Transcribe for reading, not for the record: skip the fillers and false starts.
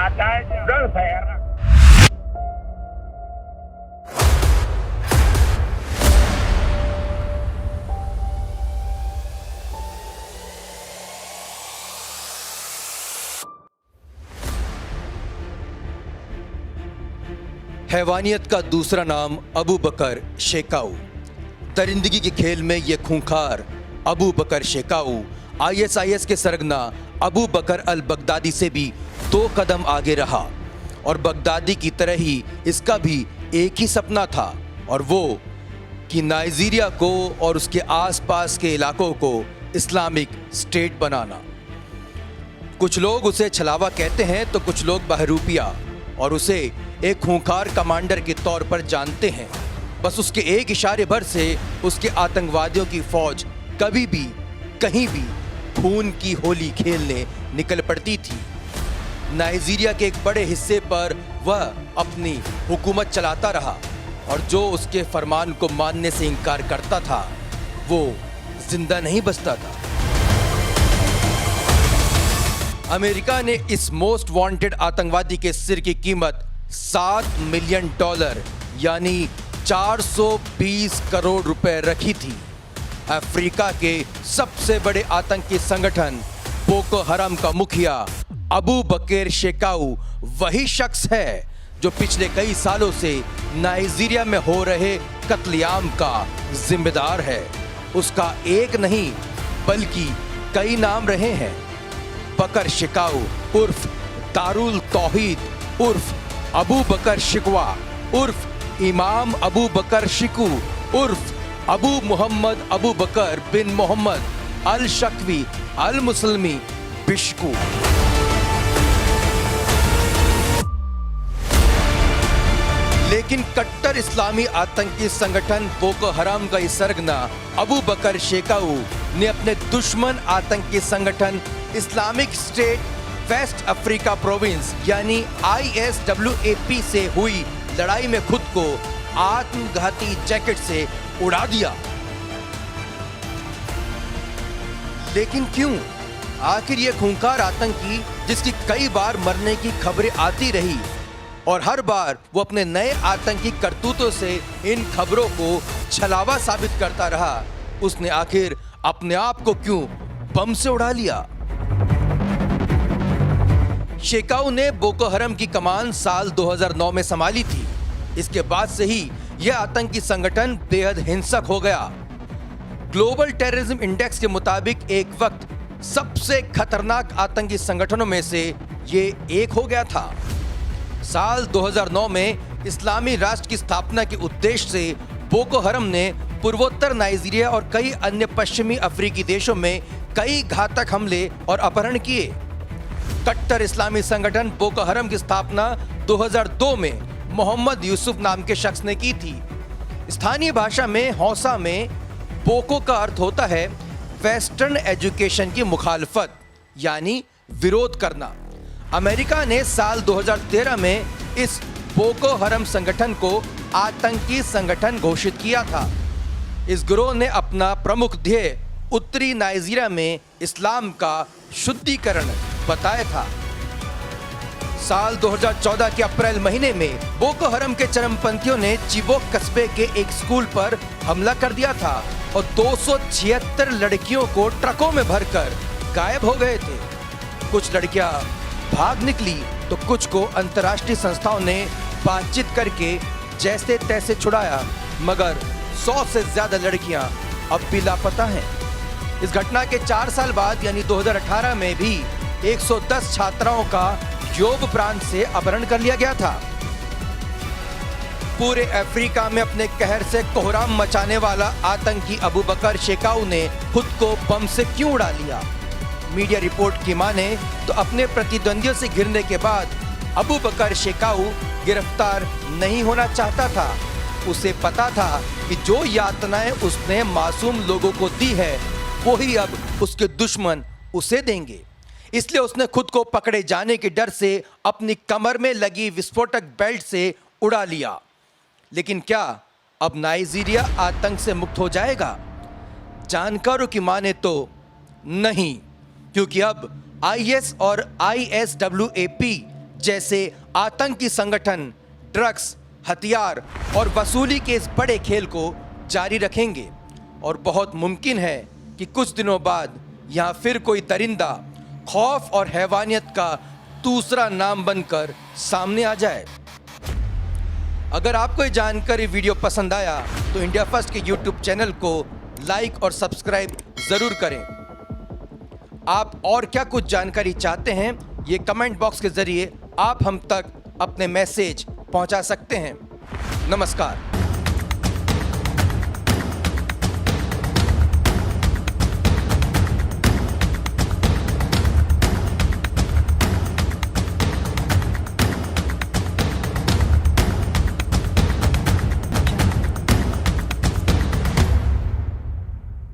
आता है general fire. हैवानियत का दूसरा नाम अबू बकर शेकाऊ। दरिंदगी के खेल में ये खूंखार अबू बकर शेकाऊ ISIS के सरगना अबू बकर अल बगदादी से भी 2 कदम आगे रहा और बगदादी की तरह ही इसका भी एक ही सपना था, और वो कि नाइजीरिया को और उसके आसपास के इलाकों को इस्लामिक स्टेट बनाना। कुछ लोग उसे छलावा कहते हैं तो कुछ लोग बहरूपिया, और उसे एक खूंखार कमांडर के तौर पर जानते हैं। बस उसके एक इशारे भर से उसके आतंकवादियों की फौज कभी भी कहीं भी खून की होली खेलने निकल पड़ती थी। नाइजीरिया के एक बड़े हिस्से पर वह अपनी हुकूमत चलाता रहा, और जो उसके फरमान को मानने से इनकार करता था वो जिंदा नहीं बचता था। अमेरिका ने इस मोस्ट वांटेड आतंकवादी के सिर की कीमत $7 मिलियन यानी 420 करोड़ रुपए रखी थी। अफ्रीका के सबसे बड़े आतंकी संगठन बोको हराम का मुखिया अबू बकर शेकाऊ वही शख्स है जो पिछले कई सालों से नाइजीरिया में हो रहे कत्लेआम का जिम्मेदार है। उसका एक नहीं बल्कि कई नाम रहे हैं। बकर शेकाऊ उर्फ दारुल तौहीद उर्फ अबू बकर शिकवा उर्फ इमाम अबू बकर शिकू उर्फ अबू मोहम्मद अबू बकर बिन मोहम्मद अल शकवी अल मुसलमी बिश्कू। लेकिन कट्टर इस्लामी आतंकी संगठन बोको हराम का इस सरगना अबू बकर शेकाऊ ने अपने दुश्मन आतंकी संगठन Islamic State West Africa province यानी ISWAP से हुई लड़ाई में खुद को आत्मघाती जैकेट से उड़ा दिया। लेकिन क्यों? आखिर ये खूंखार आतंकी, जिसकी कई बार मरने की खबरें आती रही और हर बार वो अपने नए आतंकी करतूतों से इन खबरों को छलावा साबित करता रहा, उसने आखिर अपने आप को क्यों बम से उड़ा लिया? शेकाऊ ने बोको हरम की कमान साल 2009 में संभाली थी। इसके बाद से ही यह आतंकी संगठन बेहद हिंसक हो गया। ग्लोबल टेररिज्म इंडेक्स के मुताबिक एक वक्त सबसे खतरनाक आतंकी संगठनों में से ये एक हो गया था। साल 2009 में इस्लामी राष्ट्र की स्थापना के उद्देश्य से बोको हरम ने पूर्वोत्तर नाइजीरिया और कई अन्य पश्चिमी अफ्रीकी देशों में कई घातक हमले और अपहरण किए। कट्टर इस्लामी संगठन बोको हरम की स्थापना 2002 में मोहम्मद यूसुफ नाम के शख्स ने की थी। स्थानीय भाषा में हौसा में बोको का अर्थ होता है वेस्टर्न एजुकेशन की मुखालफत यानी विरोध करना। अमेरिका ने साल 2013 में इस बोको हरम संगठन को आतंकी संगठन घोषित किया था। इस गिरोह ने अपना प्रमुख ध्येय उत्तरी नाइजीरिया में इस्लाम का शुद्धिकरण बताया था। साल 2014 के अप्रैल महीने में बोको हरम के चरमपंथियों ने चिबोक कस्बे के एक स्कूल पर हमला कर दिया था और 276 लड़कियों को ट्रकों में भरकर गायब हो गए थे। कुछ लड़कियां भाग निकली तो कुछ को अंतर्राष्ट्रीय संस्थाओं ने बातचीत करके जैसे तैसे छुड़ाया, मगर 100 से ज्यादा लड़कियां अब भी लापता हैं। इस घटना के 4 साल बाद यानी 2018 में भी 110 छात्राओं का योब प्रांत से अपहरण कर लिया गया था। पूरे अफ्रीका में अपने कहर से कोहराम मचाने वाला आतंकी अबू बकर शेकाऊ ने खुद को बम से क्यों उड़ा लिया? मीडिया रिपोर्ट की माने तो अपने प्रतिद्वंदियों से घिरने के बाद अबू बकर शेकाऊ गिरफ्तार नहीं होना चाहता था। उसे पता था कि जो यातनाएं उसने मासूम लोगों को दी है वो ही अब उसके दुश्मन उसे देंगे। इसलिए उसने खुद को पकड़े जाने के डर से अपनी कमर में लगी विस्फोटक बेल्ट से उड़ा लिया। लेकिन क्या अब नाइजीरिया आतंक से मुक्त हो जाएगा? जानकारों की माने तो नहीं, क्योंकि अब IS और ISWAP जैसे आतंकी संगठन ड्रग्स, हथियार और वसूली के इस बड़े खेल को जारी रखेंगे और बहुत मुमकिन है कि कुछ दिनों बाद यहाँ फिर कोई दरिंदा खौफ और हैवानियत का दूसरा नाम बनकर सामने आ जाए। अगर आपको ये जानकारी वीडियो पसंद आया तो इंडिया फर्स्ट के YouTube चैनल को लाइक और सब्सक्राइब जरूर करें। आप और क्या कुछ जानकारी चाहते हैं, ये कमेंट बॉक्स के जरिए आप हम तक अपने मैसेज पहुंचा सकते हैं। नमस्कार।